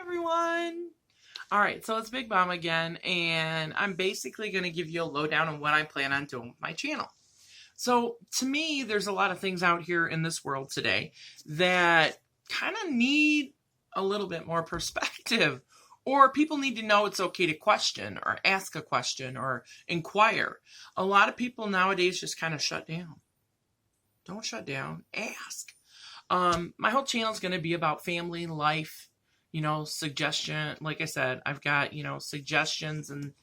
Everyone. All right, so it's Big Mom again, and I'm basically going to give you a lowdown on what I plan on doing with my channel. So, to me, there's a lot of things out here in this world today that kind of need a little bit more perspective, or people need to know it's okay to question, or ask a question, or inquire. A lot of people nowadays just kind of shut down. Don't shut down, ask. My whole channel is going to be about family, life, suggestion. Like I said, I've got, suggestions and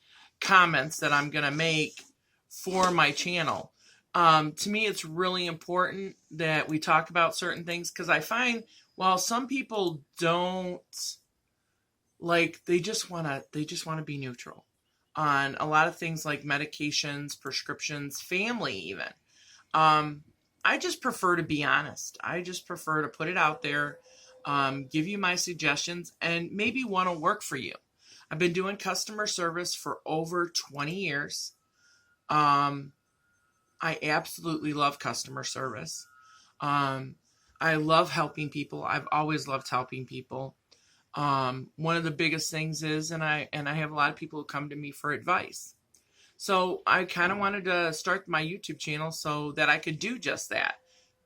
comments that I'm going to make for my channel. To me, it's really important that we talk about certain things because I find while some people don't they just want to be neutral on a lot of things like medications, prescriptions, family, even. Um, I just prefer to be honest. I just prefer to put it out there, give you my suggestions, and maybe one will work for you. I've been doing customer service for over 20 years. Um, I absolutely love customer service. Um, I love helping people. I've always loved helping people. One of the biggest things is, and I have a lot of people who come to me for advice. So I kind of wanted to start my YouTube channel so that I could do just that.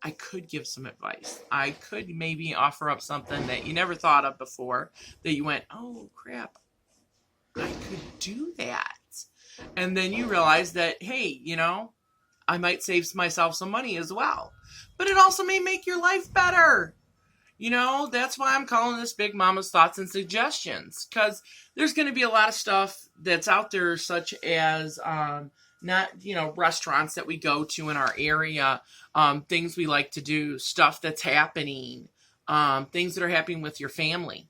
I could give some advice. I could maybe offer up something that you never thought of before that you went, oh crap, I could do that. And then you realize that, hey, I might save myself some money as well. But it also may make your life better. That's why I'm calling this Big Mama's Thoughts and Suggestions, because there's going to be a lot of stuff that's out there, such as not, restaurants that we go to in our area, things we like to do, stuff that's happening, things that are happening with your family,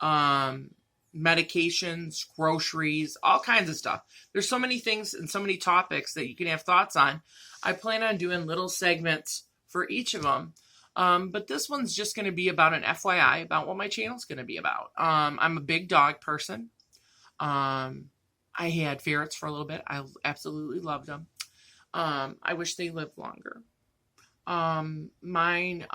medications, groceries, all kinds of stuff. There's so many things and so many topics that you can have thoughts on. I plan on doing little segments for each of them. But this one's just going to be about an FYI about what my channel's going to be about. I'm a big dog person. I had ferrets for a little bit. I absolutely loved them. I wish they lived longer. Mine,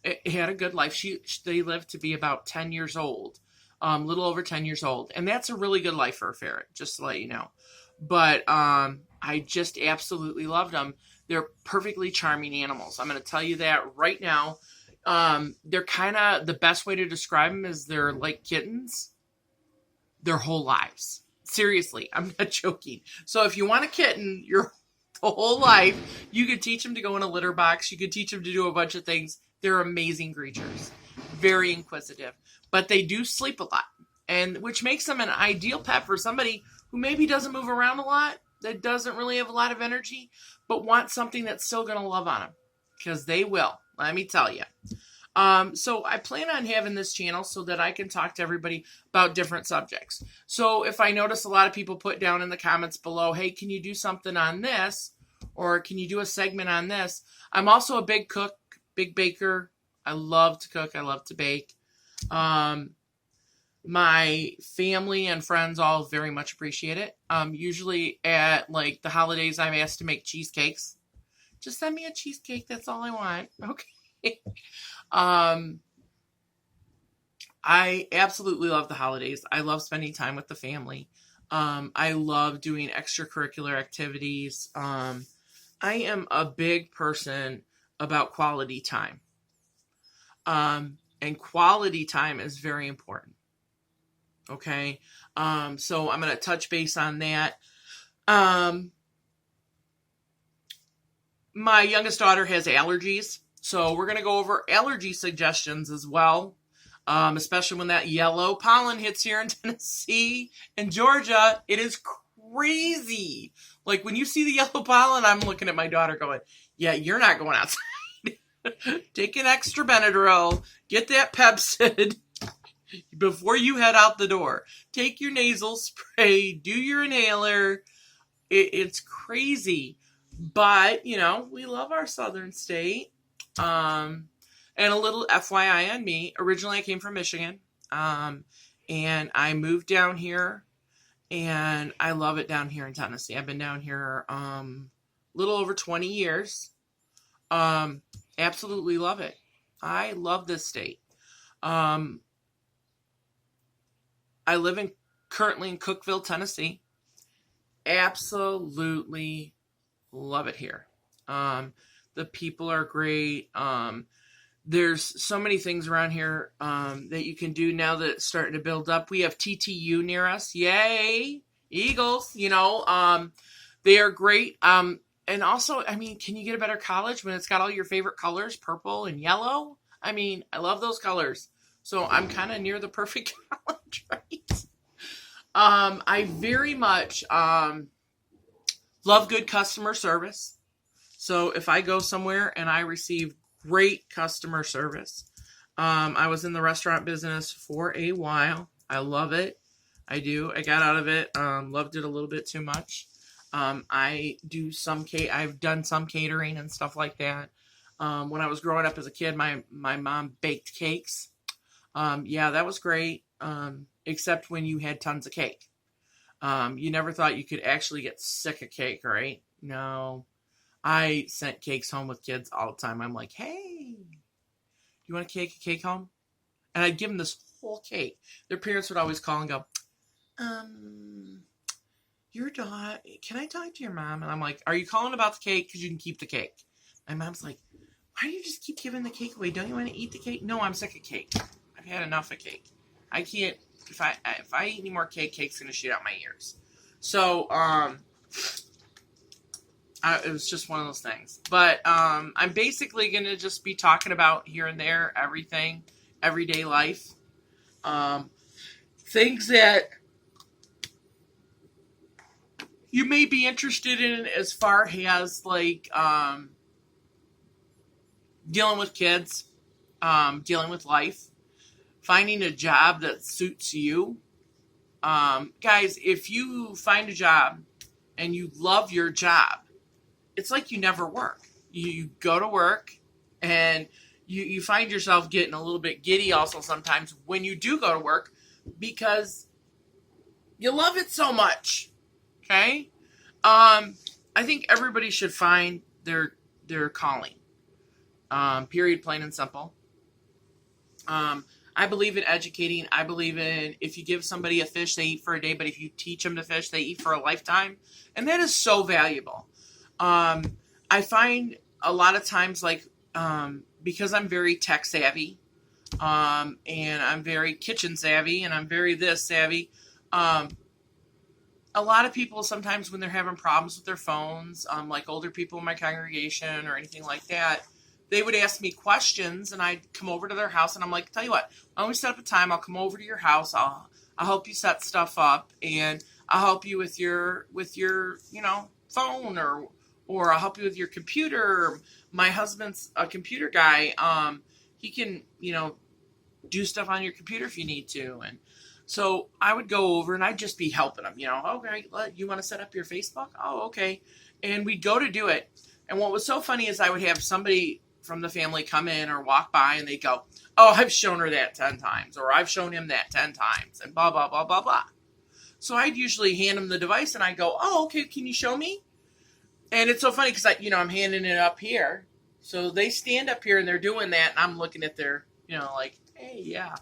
it had a good life. They lived to be about 10 years old, little over 10 years old. And that's a really good life for a ferret, just to let you know. But, I just absolutely loved them. They're perfectly charming animals. I'm going to tell you that right now. They're kind of, the best way to describe them is they're like kittens their whole lives. Seriously, I'm not joking. So if you want a kitten your the whole life, you could teach them to go in a litter box. You could teach them to do a bunch of things. They're amazing creatures. Very inquisitive. But they do sleep a lot, and which makes them an ideal pet for somebody who maybe doesn't move around a lot, that doesn't really have a lot of energy, but wants something that's still going to love on them. Because they will, let me tell you. So I plan on having this channel so that I can talk to everybody about different subjects. So if I notice a lot of people put down in the comments below, hey, can you do something on this? Or can you do a segment on this? I'm also a big cook, big baker. I love to cook. I love to bake. My family and friends all very much appreciate it. Usually at like the holidays, I'm asked to make cheesecakes. Just send me a cheesecake. That's all I want. Okay. I absolutely love the holidays. I love spending time with the family. I love doing extracurricular activities. I am a big person about quality time. And quality time is very important. Okay. So I'm going to touch base on that. My youngest daughter has allergies. So we're going to go over allergy suggestions as well. Especially when that yellow pollen hits here in Tennessee and Georgia. It is crazy. Like when you see the yellow pollen, I'm looking at my daughter going, yeah, you're not going outside. Take an extra Benadryl. Get that Pepcid before you head out the door. Take your nasal spray. Do your inhaler. It's crazy. But, we love our southern state. And a little FYI on me. Originally, I came from Michigan. And I moved down here. And I love it down here in Tennessee. I've been down here a little over 20 years. Absolutely love it. I love this state. I live currently in Cookeville, Tennessee. Absolutely love it here. The people are great. There's so many things around here that you can do now that it's starting to build up. We have TTU near us. Yay! Eagles, they are great. And also, I mean, can you get a better college when it's got all your favorite colors, purple and yellow? I mean, I love those colors. So I'm kind of near the perfect college, right? I very much love good customer service. So if I go somewhere and I receive great customer service, I was in the restaurant business for a while. I love it. I do. I got out of it. Loved it a little bit too much. I've done some catering and stuff like that. When I was growing up as a kid, my mom baked cakes. Yeah, that was great. Except when you had tons of cake. You never thought you could actually get sick of cake, right? No. I sent cakes home with kids all the time. I'm like, hey, you want a cake home? And I'd give them this whole cake. Their parents would always call and go, your daughter, can I talk to your mom? And I'm like, are you calling about the cake? Because you can keep the cake. My mom's like, why do you just keep giving the cake away? Don't you want to eat the cake? No, I'm sick of cake. I've had enough of cake. I can't, if I eat any more cake, cake's going to shoot out my ears. So, it was just one of those things. But I'm basically going to just be talking about here and there, everything, everyday life. Things that you may be interested in as far as like dealing with kids, dealing with life, finding a job that suits you. Guys, if you find a job and you love your job, it's like you never work. You go to work and you find yourself getting a little bit giddy also sometimes when you do go to work because you love it so much. Okay? I think everybody should find their calling. Period, plain and simple. I believe in educating. I believe in if you give somebody a fish, they eat for a day, but if you teach them to fish, they eat for a lifetime. And that is so valuable. I find a lot of times, like, because I'm very tech savvy, and I'm very kitchen savvy, and I'm very this savvy, a lot of people sometimes when they're having problems with their phones, like older people in my congregation or anything like that, they would ask me questions and I'd come over to their house and I'm like, tell you what, why don't we set up a time? I'll come over to your house. I'll help you set stuff up and I'll help you with your, phone or I'll help you with your computer. My husband's a computer guy. He can, do stuff on your computer if you need to. And so I would go over and I'd just be helping them, okay, you want to set up your Facebook? Oh, okay. And we'd go to do it. And what was so funny is I would have somebody from the family come in or walk by and they go, oh, I've shown her that 10 times or I've shown him that 10 times and blah, blah, blah, blah, blah. So I'd usually hand them the device and I go, oh, okay, can you show me? And it's so funny because I'm handing it up here. So they stand up here and they're doing that and I'm looking at their, like, hey, yeah,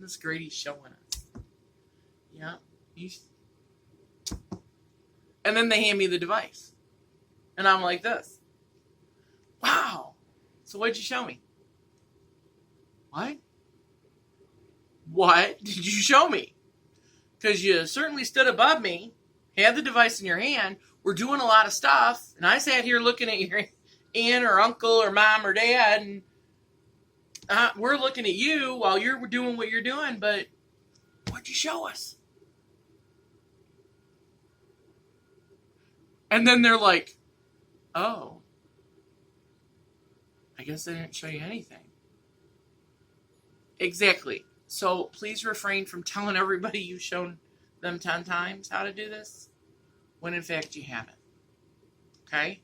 this Grady's showing us. Yeah. And then they hand me the device. And I'm like this. Wow. So what'd you show me? What? What did you show me? Because you certainly stood above me, had the device in your hand, we're doing a lot of stuff, and I sat here looking at your aunt or uncle or mom or dad, and we're looking at you while you're doing what you're doing, but what'd you show us? And then they're like, oh, I guess I didn't show you anything. Exactly. So please refrain from telling everybody you've shown them 10 times how to do this, when in fact you haven't. Okay?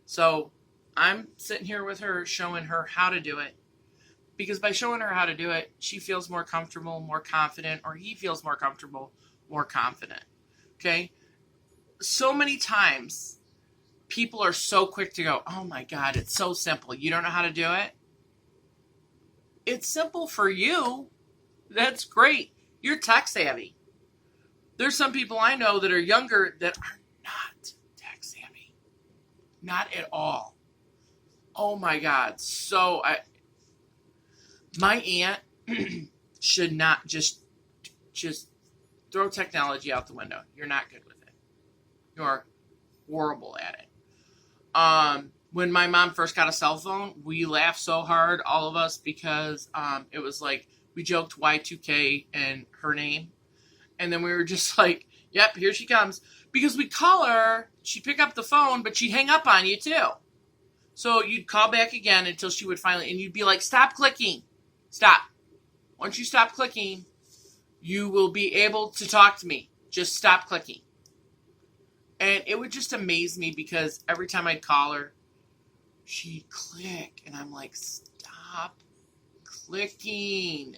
So I'm sitting here with her, showing her how to do it. Because by showing her how to do it, she feels more comfortable, more confident, or he feels more comfortable, more confident. Okay? So many times, people are so quick to go, oh my God, it's so simple. You don't know how to do it? It's simple for you. That's great. You're tech savvy. There's some people I know that are younger that are not tech savvy. Not at all. Oh my God. So my aunt should not just throw technology out the window. You're not good with it. You're horrible at it. When my mom first got a cell phone, we laughed so hard, all of us, because it was like, we joked Y2K and her name. And then we were just like, yep, here she comes. Because we'd call her, she'd pick up the phone, but she'd hang up on you too. So you'd call back again until she would finally, and you'd be like, stop clicking. Stop. Once you stop clicking, you will be able to talk to me. Just stop clicking. And it would just amaze me because every time I'd call her, she'd click. And I'm like, stop clicking.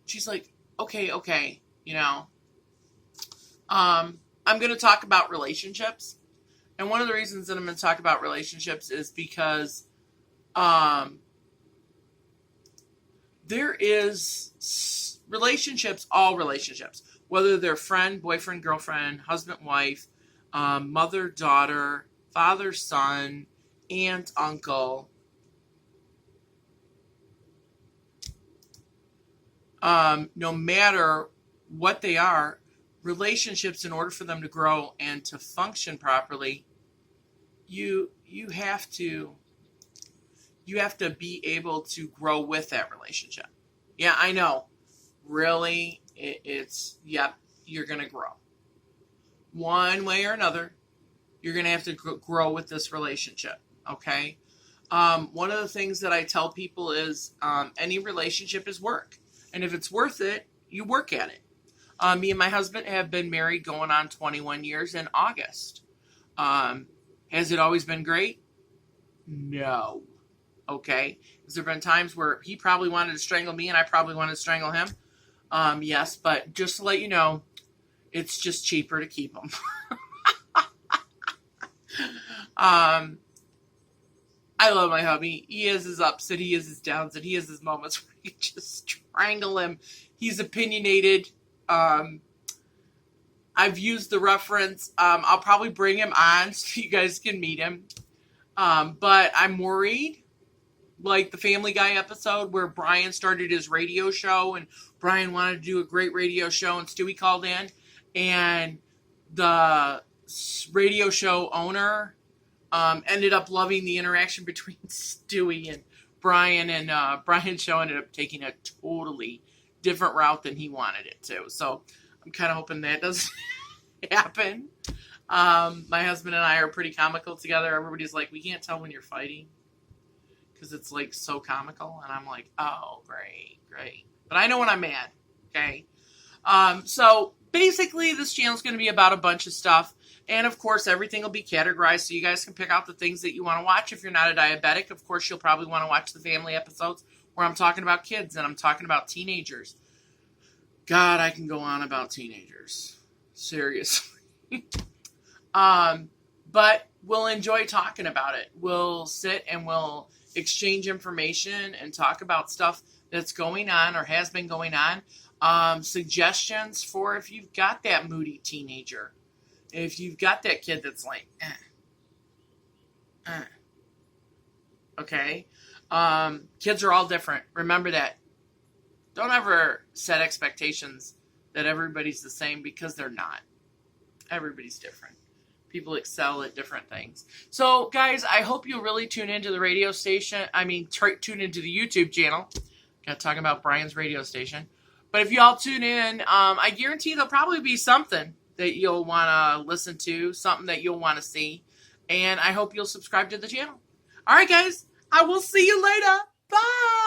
She's like, okay, you know. I'm going to talk about relationships. And one of the reasons that I'm going to talk about relationships is because there is relationships, all relationships, whether they're friend, boyfriend, girlfriend, husband, wife, mother, daughter, father, son, aunt, uncle. No matter what they are, relationships, in order for them to grow and to function properly, you have to be able to grow with that relationship. Yeah, I know. Really, it's yep, you're going to grow. One way or another, you're going to have to grow with this relationship, okay? One of the things that I tell people is any relationship is work. And if it's worth it, you work at it. Me and my husband have been married going on 21 years in August. Has it always been great? No. Okay. Has there been times where he probably wanted to strangle me and I probably wanted to strangle him? Yes, but just to let you know, it's just cheaper to keep him. I love my hubby. He has his ups and he has his downs and he has his moments where you just strangle him. He's opinionated. I've used the reference. I'll probably bring him on so you guys can meet him. But I'm worried, like the Family Guy episode where Brian started his radio show and Brian wanted to do a great radio show and Stewie called in and the radio show owner ended up loving the interaction between Stewie and Brian, and Brian's show ended up taking a totally different route than he wanted it to. So I'm kind of hoping that doesn't happen. My husband and I are pretty comical together. Everybody's like, we can't tell when you're fighting because it's like so comical. And I'm like, oh, great. But I know when I'm mad. Okay. So basically this channel is going to be about a bunch of stuff. And of course, everything will be categorized so you guys can pick out the things that you want to watch. If you're not a diabetic, of course, you'll probably want to watch the family episodes where I'm talking about kids and I'm talking about teenagers. God, I can go on about teenagers. Seriously. But we'll enjoy talking about it. We'll sit and we'll exchange information and talk about stuff that's going on or has been going on. Suggestions for if you've got that moody teenager. If you've got that kid that's like, okay. Kids are all different. Remember that. Don't ever set expectations that everybody's the same because they're not. Everybody's different. People excel at different things. So, guys, I hope you'll really tune into the radio station. Tune into the YouTube channel. Got to talk about Brian's radio station. But if y'all tune in, I guarantee there'll probably be something that you'll want to listen to, something that you'll want to see. And I hope you'll subscribe to the channel. All right, guys. I will see you later. Bye.